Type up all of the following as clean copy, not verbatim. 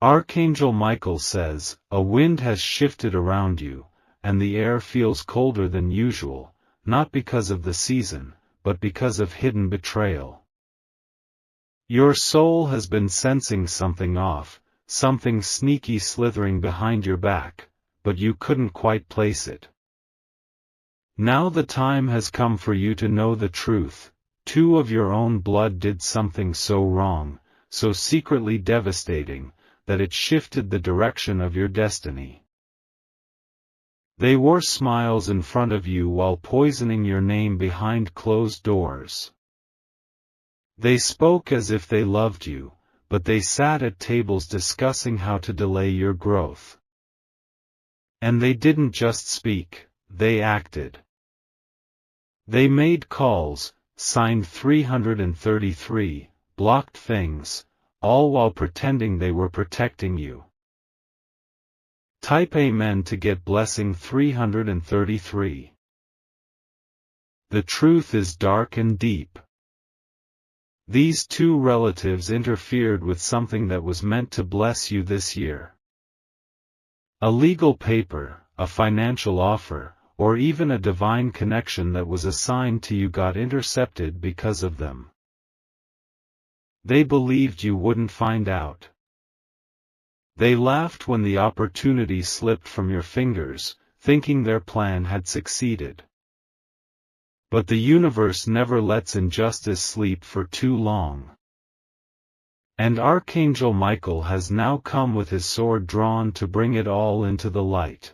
Archangel Michael says, a wind has shifted around you, and the air feels colder than usual, not because of the season, but because of hidden betrayal. Your soul has been sensing something off, something sneaky slithering behind your back, but you couldn't quite place it. Now the time has come for you to know the truth. Two of your own blood did something so wrong, so secretly devastating, that it shifted the direction of your destiny. They wore smiles in front of you while poisoning your name behind closed doors. They spoke as if they loved you, but they sat at tables discussing how to delay your growth. And they didn't just speak, they acted. They made calls, signed 333, blocked things, all while pretending they were protecting you. Type Amen to get blessing 333. The truth is dark and deep. These two relatives interfered with something that was meant to bless you this year. A legal paper, a financial offer, or even a divine connection that was assigned to you got intercepted because of them. They believed you wouldn't find out. They laughed when the opportunity slipped from your fingers, thinking their plan had succeeded. But the universe never lets injustice sleep for too long. And Archangel Michael has now come with his sword drawn to bring it all into the light.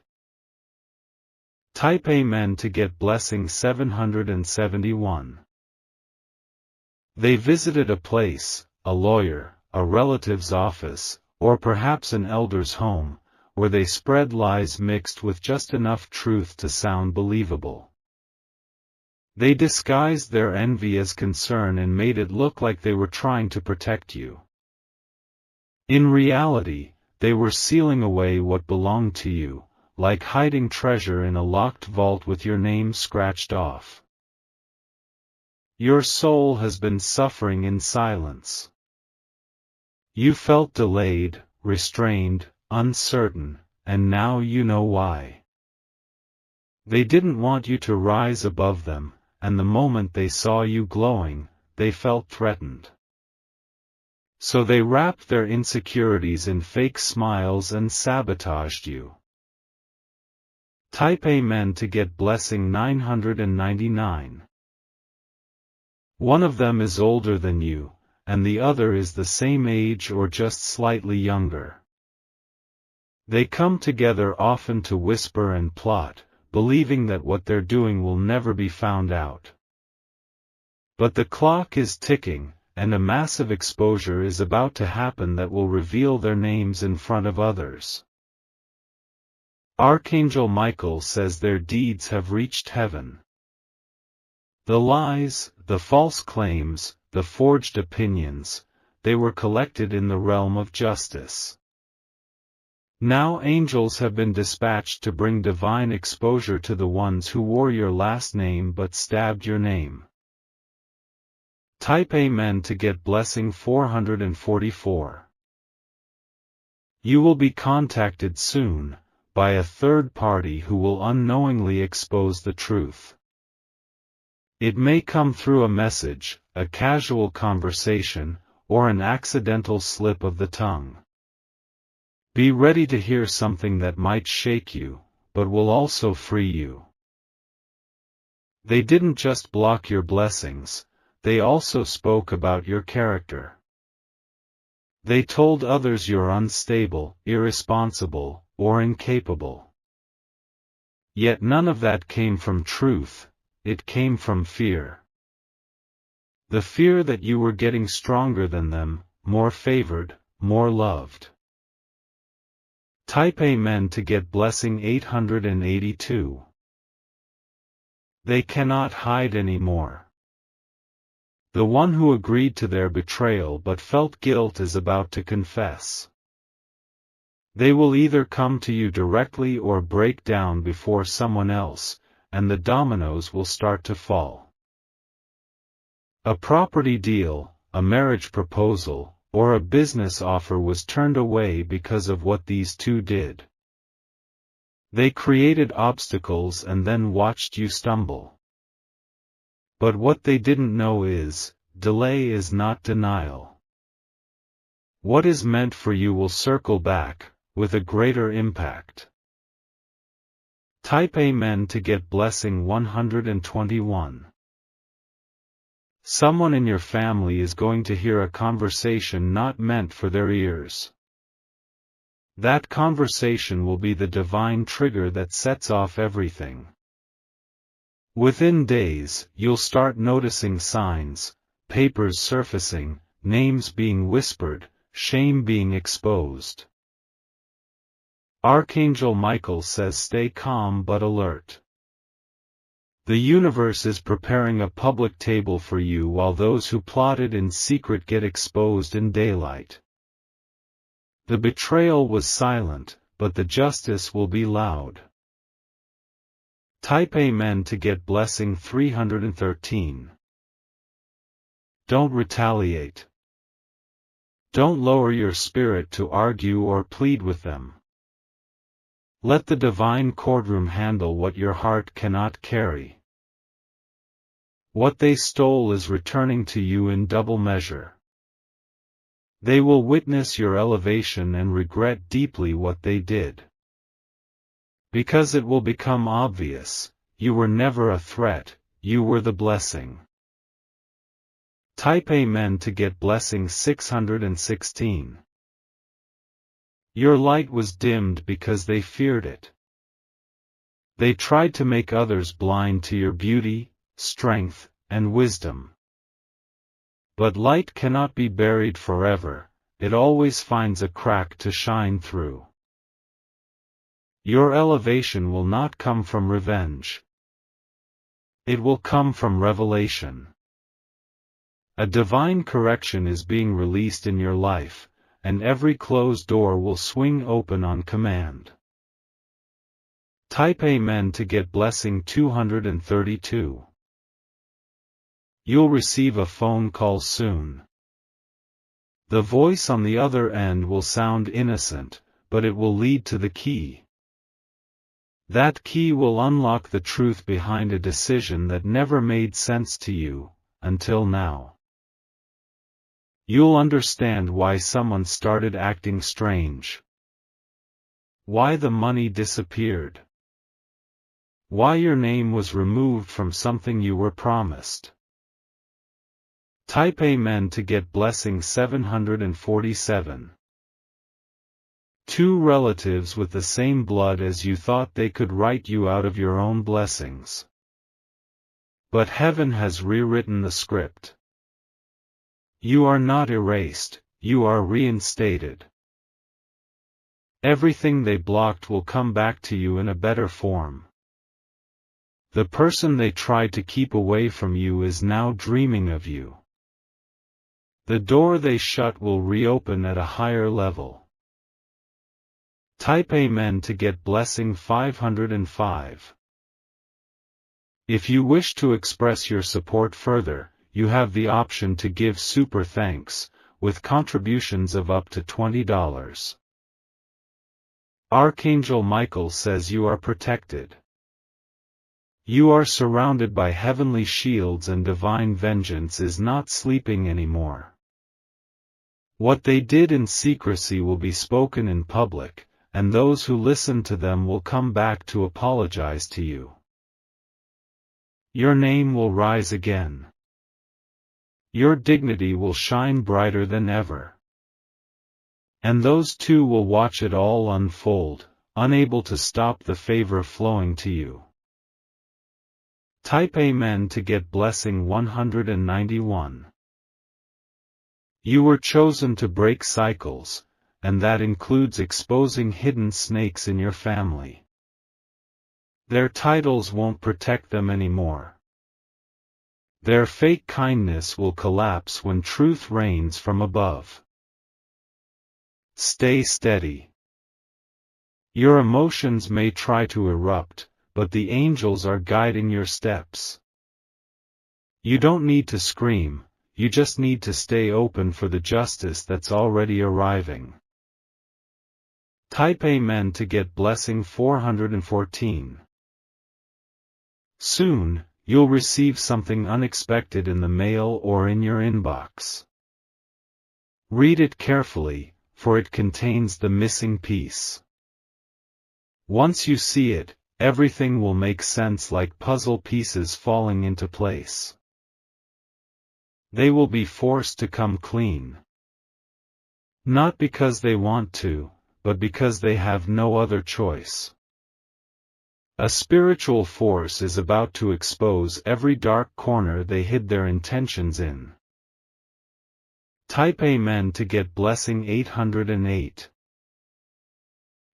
Type Amen to get blessing 771. They visited a place, a lawyer, a relative's office, or perhaps an elder's home, where they spread lies mixed with just enough truth to sound believable. They disguised their envy as concern and made it look like they were trying to protect you. In reality, they were sealing away what belonged to you, like hiding treasure in a locked vault with your name scratched off. Your soul has been suffering in silence. You felt delayed, restrained, uncertain, and now you know why. They didn't want you to rise above them, and the moment they saw you glowing, they felt threatened. So they wrapped their insecurities in fake smiles and sabotaged you. Type Amen to get blessing 999. One of them is older than you, and the other is the same age or just slightly younger. They come together often to whisper and plot, believing that what they're doing will never be found out. But the clock is ticking, and a massive exposure is about to happen that will reveal their names in front of others. Archangel Michael says their deeds have reached heaven. The lies, the false claims, the forged opinions, they were collected in the realm of justice. Now angels have been dispatched to bring divine exposure to the ones who wore your last name but stabbed your name. Type Amen to get blessing 444. You will be contacted soon, by a third party who will unknowingly expose the truth. It may come through a message, a casual conversation, or an accidental slip of the tongue. Be ready to hear something that might shake you, but will also free you. They didn't just block your blessings, they also spoke about your character. They told others you're unstable, irresponsible, or incapable. Yet none of that came from truth, it came from fear. The fear that you were getting stronger than them, more favored, more loved. Type Amen to get blessing 882. They cannot hide anymore. The one who agreed to their betrayal but felt guilt is about to confess. They will either come to you directly or break down before someone else, and the dominoes will start to fall. A property deal, a marriage proposal, or a business offer was turned away because of what these two did. They created obstacles and then watched you stumble. But what they didn't know is, delay is not denial. What is meant for you will circle back, with a greater impact. Type Amen to get blessing 121. Someone in your family is going to hear a conversation not meant for their ears. That conversation will be the divine trigger that sets off everything. Within days, you'll start noticing signs, papers surfacing, names being whispered, shame being exposed. Archangel Michael says stay calm but alert. The universe is preparing a public table for you while those who plotted in secret get exposed in daylight. The betrayal was silent, but the justice will be loud. Type Amen to get blessing 313. Don't retaliate. Don't lower your spirit to argue or plead with them. Let the divine courtroom handle what your heart cannot carry. What they stole is returning to you in double measure. They will witness your elevation and regret deeply what they did. Because it will become obvious, you were never a threat, you were the blessing. Type Amen to get blessing 616. Your light was dimmed because they feared it. They tried to make others blind to your beauty, strength, and wisdom. But light cannot be buried forever, it always finds a crack to shine through. Your elevation will not come from revenge. It will come from revelation. A divine correction is being released in your life, and every closed door will swing open on command. Type Amen to get blessing 232. You'll receive a phone call soon. The voice on the other end will sound innocent, but it will lead to the key. That key will unlock the truth behind a decision that never made sense to you, until now. You'll understand why someone started acting strange. Why the money disappeared. Why your name was removed from something you were promised. Type Amen to get blessing 747. Two relatives with the same blood as you thought they could write you out of your own blessings. But heaven has rewritten the script. You are not erased, you are reinstated. Everything they blocked will come back to you in a better form. The person they tried to keep away from you is now dreaming of you. The door they shut will reopen at a higher level. Type Amen to get blessing 505. If you wish to express your support further, you have the option to give super thanks, with contributions of up to $20. Archangel Michael says you are protected. You are surrounded by heavenly shields and divine vengeance is not sleeping anymore. What they did in secrecy will be spoken in public, and those who listen to them will come back to apologize to you. Your name will rise again. Your dignity will shine brighter than ever. And those two will watch it all unfold, unable to stop the favor flowing to you. Type Amen to get blessing 191. You were chosen to break cycles, and that includes exposing hidden snakes in your family. Their titles won't protect them anymore. Their fake kindness will collapse when truth reigns from above. Stay steady. Your emotions may try to erupt, but the angels are guiding your steps. You don't need to scream, you just need to stay open for the justice that's already arriving. Type Amen to get blessing 414. Soon, you'll receive something unexpected in the mail or in your inbox. Read it carefully, for it contains the missing piece. Once you see it, everything will make sense like puzzle pieces falling into place. They will be forced to come clean. Not because they want to, but because they have no other choice. A spiritual force is about to expose every dark corner they hid their intentions in. Type Amen to get blessing 808.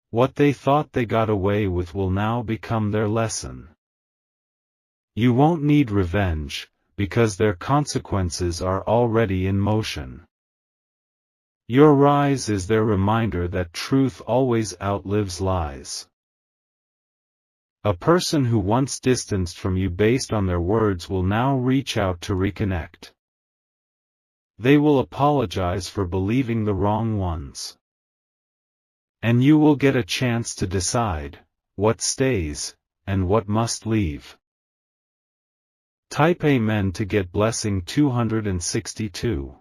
What they thought they got away with will now become their lesson. You won't need revenge, because their consequences are already in motion. Your rise is their reminder that truth always outlives lies. A person who once distanced from you based on their words will now reach out to reconnect. They will apologize for believing the wrong ones. And you will get a chance to decide what stays and what must leave. Type Amen to get blessing 262.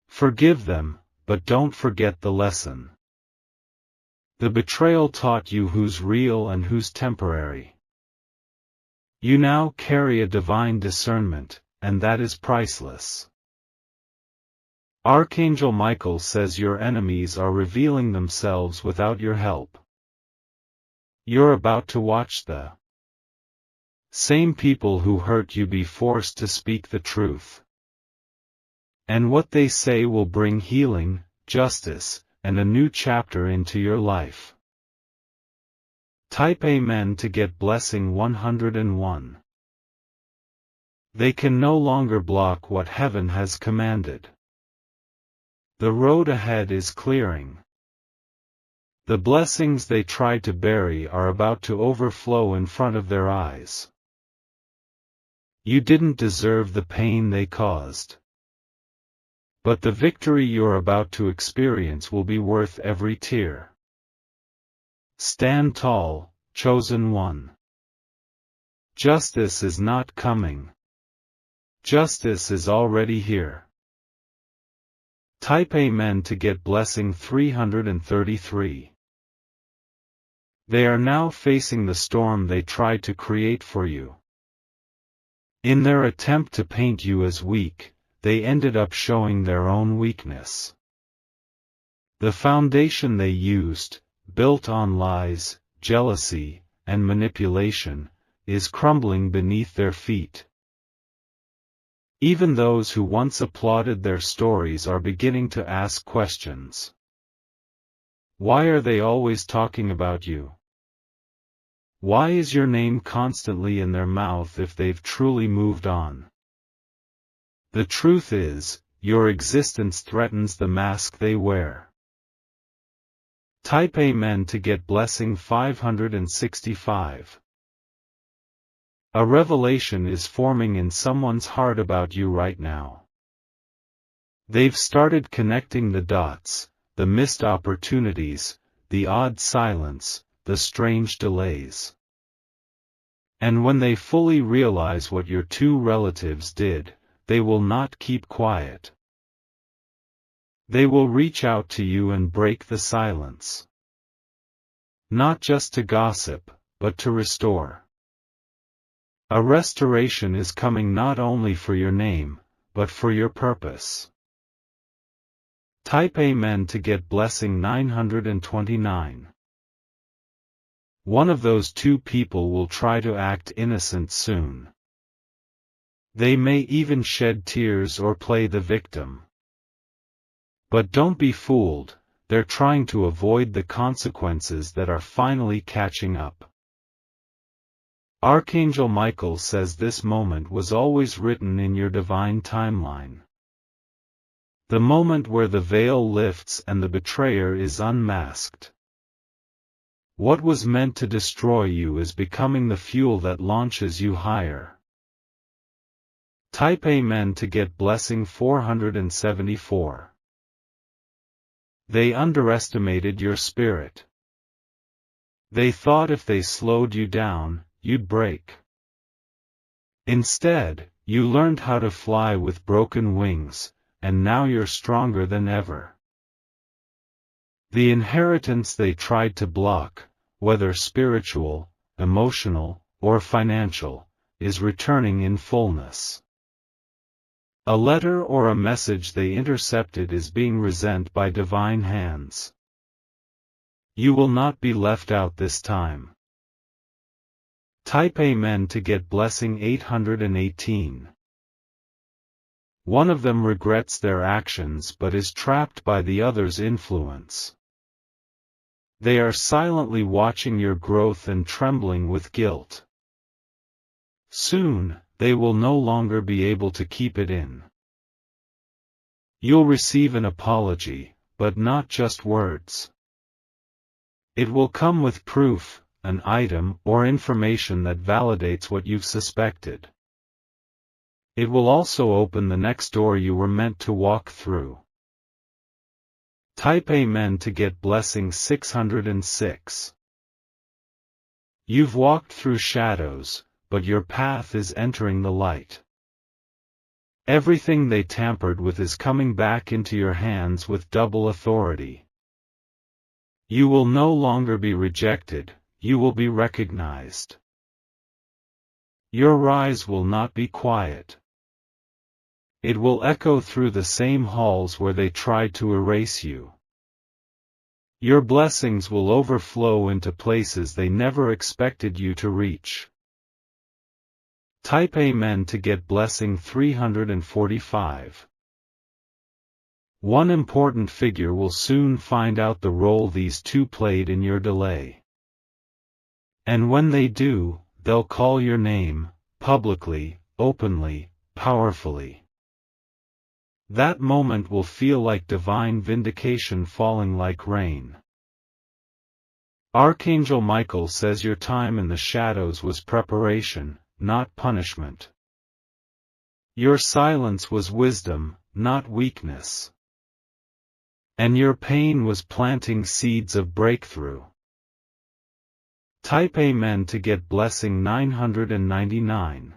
Forgive them, but don't forget the lesson. The betrayal taught you who's real and who's temporary. You now carry a divine discernment, and that is priceless. Archangel Michael says your enemies are revealing themselves without your help. You're about to watch the same people who hurt you be forced to speak the truth. And what they say will bring healing, justice, and a new chapter into your life. Type Amen to get blessing 101. They can no longer block what heaven has commanded. The road ahead is clearing. The blessings they tried to bury are about to overflow in front of their eyes. You didn't deserve the pain they caused. But the victory you're about to experience will be worth every tear. Stand tall, chosen one. Justice is not coming. Justice is already here. Type Amen to get blessing 333. They are now facing the storm they tried to create for you. In their attempt to paint you as weak, they ended up showing their own weakness. The foundation they used, built on lies, jealousy, and manipulation, is crumbling beneath their feet. Even those who once applauded their stories are beginning to ask questions. Why are they always talking about you? Why is your name constantly in their mouth if they've truly moved on? The truth is, your existence threatens the mask they wear. Type Amen to get blessing 565. A revelation is forming in someone's heart about you right now. They've started connecting the dots, the missed opportunities, the odd silence, the strange delays. And when they fully realize what your two relatives did, they will not keep quiet. They will reach out to you and break the silence. Not just to gossip, but to restore. A restoration is coming not only for your name, but for your purpose. Type Amen to get blessing 929. One of those two people will try to act innocent soon. They may even shed tears or play the victim. But don't be fooled, they're trying to avoid the consequences that are finally catching up. Archangel Michael says this moment was always written in your divine timeline. The moment where the veil lifts and the betrayer is unmasked. What was meant to destroy you is becoming the fuel that launches you higher. Type Amen to get blessing 474. They underestimated your spirit. They thought if they slowed you down, you'd break. Instead, you learned how to fly with broken wings, and now you're stronger than ever. The inheritance they tried to block, whether spiritual, emotional, or financial, is returning in fullness. A letter or a message they intercepted is being resent by divine hands. You will not be left out this time. Type Amen to get blessing 818. One of them regrets their actions but is trapped by the other's influence. They are silently watching your growth and trembling with guilt. Soon, they will no longer be able to keep it in. You'll receive an apology, but not just words. It will come with proof, an item or information that validates what you've suspected. It will also open the next door you were meant to walk through. Type Amen to get blessing 606. You've walked through shadows, but your path is entering the light. Everything they tampered with is coming back into your hands with double authority. You will no longer be rejected, you will be recognized. Your rise will not be quiet. It will echo through the same halls where they tried to erase you. Your blessings will overflow into places they never expected you to reach. Type Amen to get blessing 345. One important figure will soon find out the role these two played in your delay. And when they do, they'll call your name, publicly, openly, powerfully. That moment will feel like divine vindication falling like rain. Archangel Michael says your time in the shadows was preparation, not punishment. Your silence was wisdom, not weakness. And your pain was planting seeds of breakthrough. Type Amen to get blessing 999.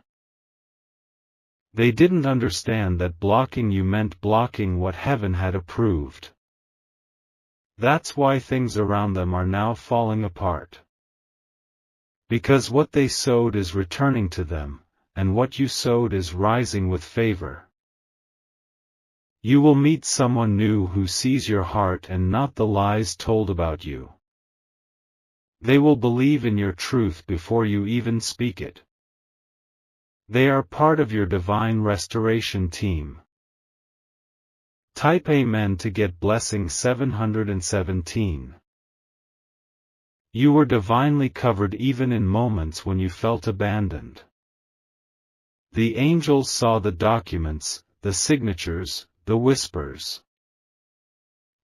They didn't understand that blocking you meant blocking what heaven had approved. That's why things around them are now falling apart. Because what they sowed is returning to them, and what you sowed is rising with favor. You will meet someone new who sees your heart and not the lies told about you. They will believe in your truth before you even speak it. They are part of your divine restoration team. Type Amen to get blessing 717. You were divinely covered even in moments when you felt abandoned. The angels saw the documents, the signatures, the whispers.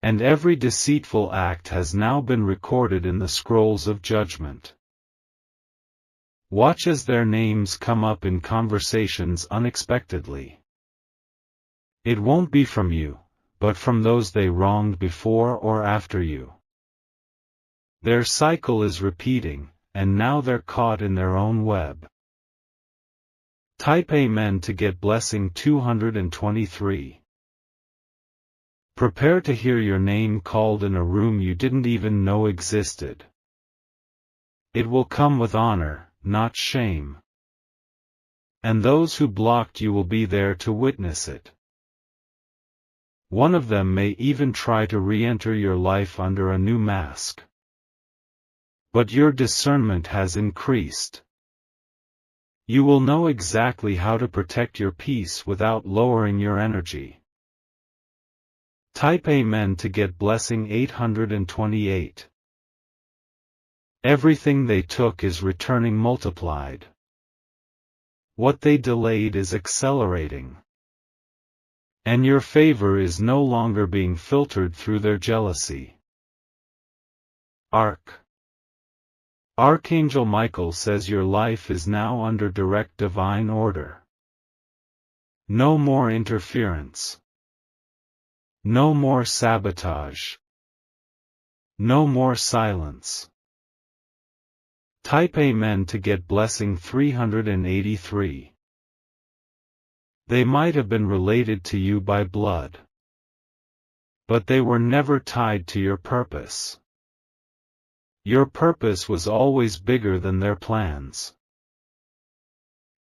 And every deceitful act has now been recorded in the scrolls of judgment. Watch as their names come up in conversations unexpectedly. It won't be from you, but from those they wronged before or after you. Their cycle is repeating, and now they're caught in their own web. Type Amen to get blessing 223. Prepare to hear your name called in a room you didn't even know existed. It will come with honor, not shame. And those who blocked you will be there to witness it. One of them may even try to re-enter your life under a new mask. But your discernment has increased. You will know exactly how to protect your peace without lowering your energy. Type Amen to get blessing 828. Everything they took is returning multiplied. What they delayed is accelerating. And your favor is no longer being filtered through their jealousy. Archangel Michael says your life is now under direct divine order. No more interference. No more sabotage. No more silence. Type Amen to get blessing 383. They might have been related to you by blood, but they were never tied to your purpose. Your purpose was always bigger than their plans.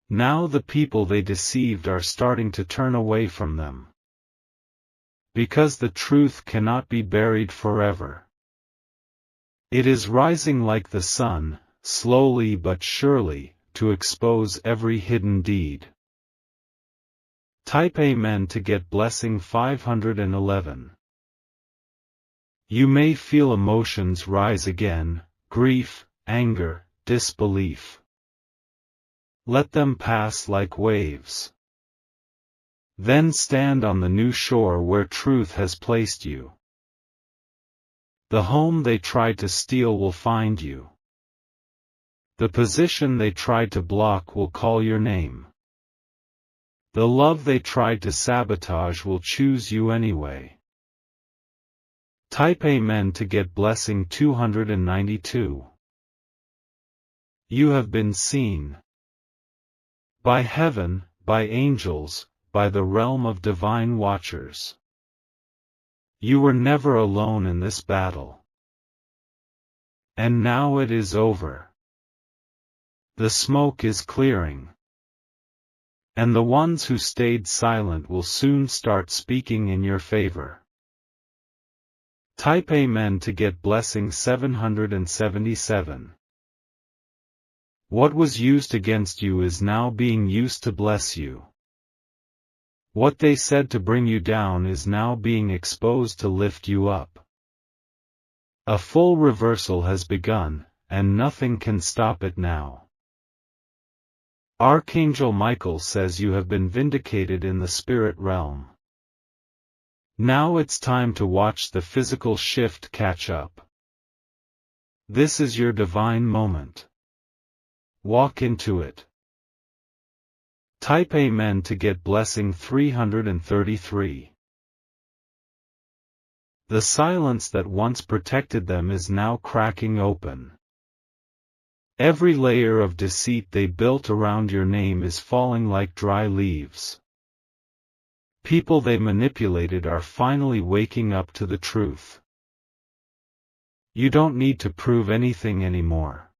Now the people they deceived are starting to turn away from them, because the truth cannot be buried forever. It is rising like the sun, slowly but surely, to expose every hidden deed. Type Amen to get blessing 511. You may feel emotions rise again, grief, anger, disbelief. Let them pass like waves. Then stand on the new shore where truth has placed you. The home they tried to steal will find you. The position they tried to block will call your name. The love they tried to sabotage will choose you anyway. Type Amen to get blessing 292. You have been seen. By heaven, by angels, by the realm of divine watchers. You were never alone in this battle. And now it is over. The smoke is clearing. And the ones who stayed silent will soon start speaking in your favor. Type Amen to get blessing 777. What was used against you is now being used to bless you. What they said to bring you down is now being exposed to lift you up. A full reversal has begun, and nothing can stop it now. Archangel Michael says you have been vindicated in the spirit realm. Now it's time to watch the physical shift catch up. This is your divine moment. Walk into it. Type Amen to get blessing 333. The silence that once protected them is now cracking open. Every layer of deceit they built around your name is falling like dry leaves. People they manipulated are finally waking up to the truth. You don't need to prove anything anymore.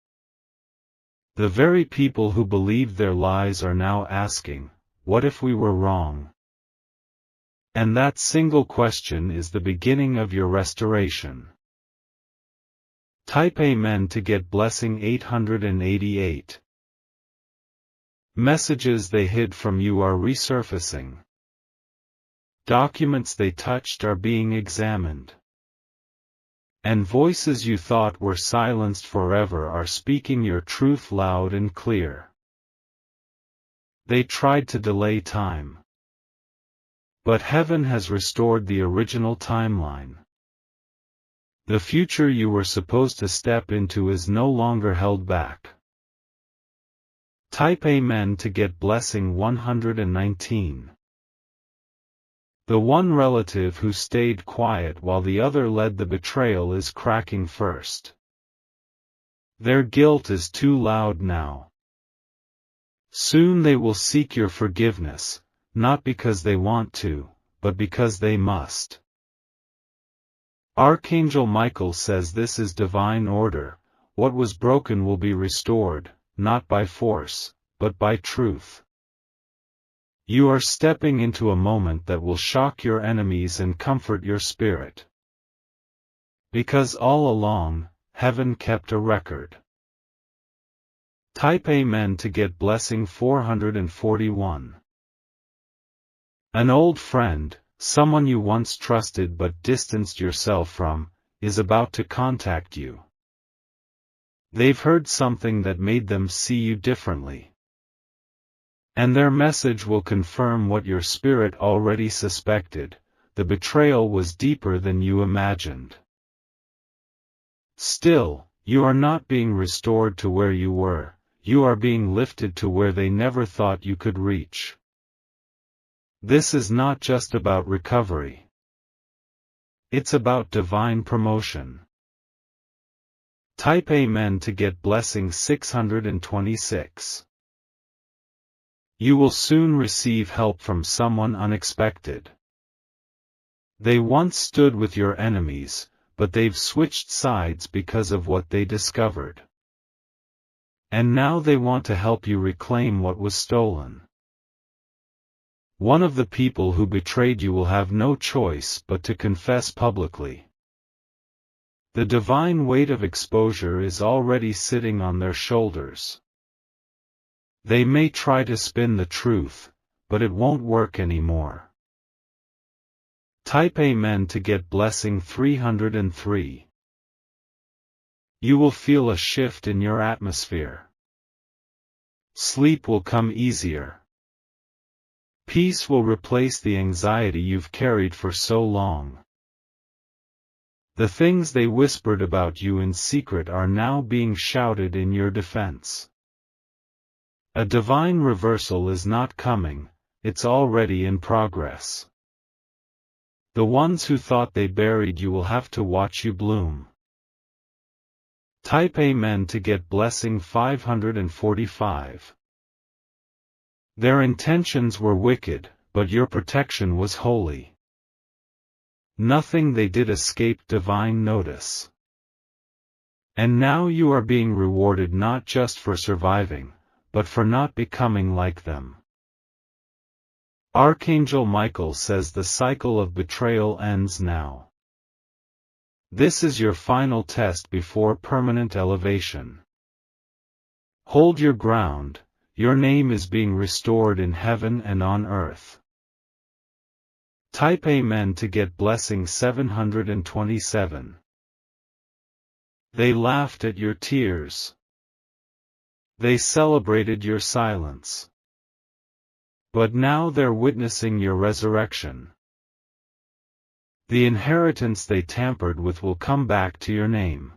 The very people who believed their lies are now asking, what if we were wrong? And that single question is the beginning of your restoration. Type Amen to get blessing 888. Messages they hid from you are resurfacing. Documents they touched are being examined. And voices you thought were silenced forever are speaking your truth loud and clear. They tried to delay time. But heaven has restored the original timeline. The future you were supposed to step into is no longer held back. Type Amen to get blessing 119. The one relative who stayed quiet while the other led the betrayal is cracking first. Their guilt is too loud now. Soon they will seek your forgiveness, not because they want to, but because they must. Archangel Michael says this is divine order. What was broken will be restored, not by force, but by truth. You are stepping into a moment that will shock your enemies and comfort your spirit. Because all along, heaven kept a record. Type Amen to get blessing 441. An old friend, someone you once trusted but distanced yourself from, is about to contact you. They've heard something that made them see you differently. And their message will confirm what your spirit already suspected: the betrayal was deeper than you imagined. Still, you are not being restored to where you were, you are being lifted to where they never thought you could reach. This is not just about recovery. It's about divine promotion. Type Amen to get blessing 626. You will soon receive help from someone unexpected. They once stood with your enemies, but they've switched sides because of what they discovered. And now they want to help you reclaim what was stolen. One of the people who betrayed you will have no choice but to confess publicly. The divine weight of exposure is already sitting on their shoulders. They may try to spin the truth, but it won't work anymore. Type Amen to get blessing 303. You will feel a shift in your atmosphere. Sleep will come easier. Peace will replace the anxiety you've carried for so long. The things they whispered about you in secret are now being shouted in your defense. A divine reversal is not coming, it's already in progress. The ones who thought they buried you will have to watch you bloom. Type Amen to get blessing 545. Their intentions were wicked, but your protection was holy. Nothing they did escaped divine notice. And now you are being rewarded not just for surviving, but for not becoming like them. Archangel Michael says the cycle of betrayal ends now. This is your final test before permanent elevation. Hold your ground, your name is being restored in heaven and on earth. Type Amen to get blessing 727. They laughed at your tears. They celebrated your silence. But now they're witnessing your resurrection. The inheritance they tampered with will come back to your name.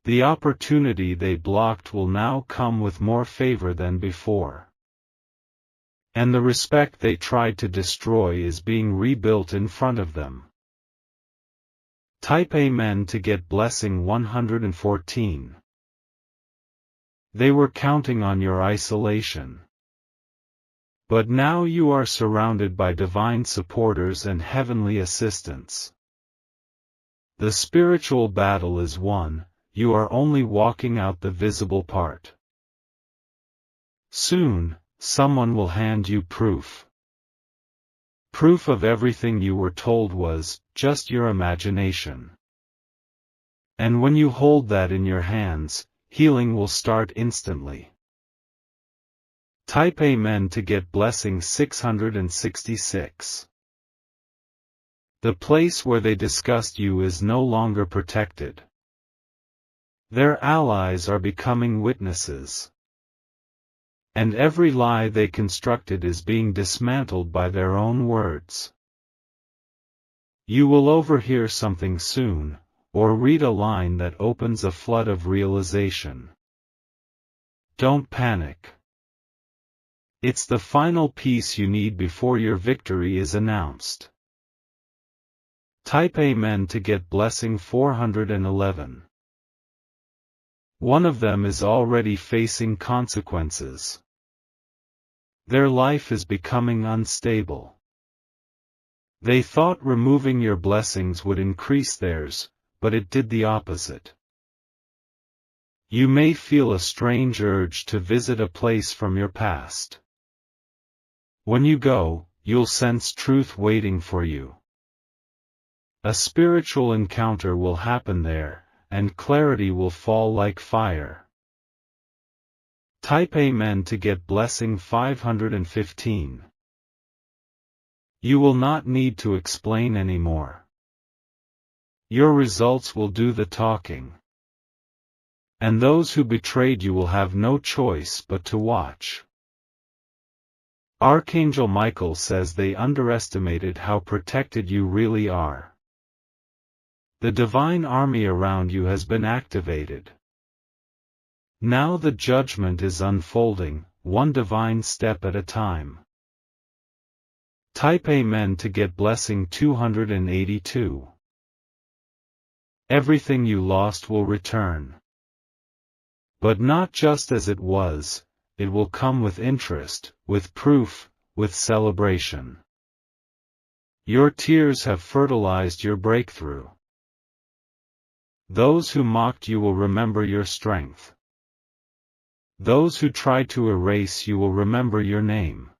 The opportunity they blocked will now come with more favor than before. And the respect they tried to destroy is being rebuilt in front of them. Type Amen to get blessing 114. They were counting on your isolation. But now you are surrounded by divine supporters and heavenly assistants. The spiritual battle is won, you are only walking out the visible part. Soon, someone will hand you proof. Proof of everything you were told was just your imagination. And when you hold that in your hands, healing will start instantly. Type Amen to get blessing 666. The place where they discussed you is no longer protected. Their allies are becoming witnesses. And every lie they constructed is being dismantled by their own words. You will overhear something soon, or read a line that opens a flood of realization. Don't panic. It's the final piece you need before your victory is announced. Type Amen to get blessing 411. One of them is already facing consequences. Their life is becoming unstable. They thought removing your blessings would increase theirs, but it did the opposite. You may feel a strange urge to visit a place from your past. When you go, you'll sense truth waiting for you. A spiritual encounter will happen there, and clarity will fall like fire. Type Amen to get blessing 515. You will not need to explain anymore. Your results will do the talking. And those who betrayed you will have no choice but to watch. Archangel Michael says they underestimated how protected you really are. The divine army around you has been activated. Now the judgment is unfolding, one divine step at a time. Type Amen to get blessing 282. Everything you lost will return. But not just as it was, it will come with interest, with proof, with celebration. Your tears have fertilized your breakthrough. Those who mocked you will remember your strength. Those who tried to erase you will remember your name.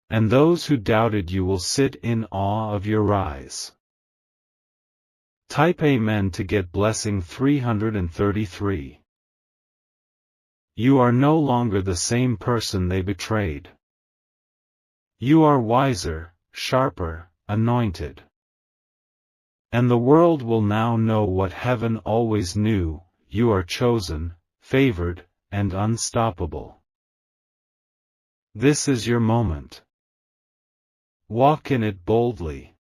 And those who doubted you will sit in awe of your rise. Type Amen to get blessing 333. You are no longer the same person they betrayed. You are wiser, sharper, anointed. And the world will now know what heaven always knew: you are chosen, favored, and unstoppable. This is your moment. Walk in it boldly.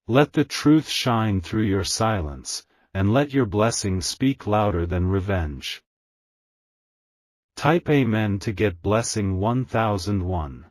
Let the truth shine through your silence, and let your blessing speak louder than revenge. Type Amen to get blessing 1001.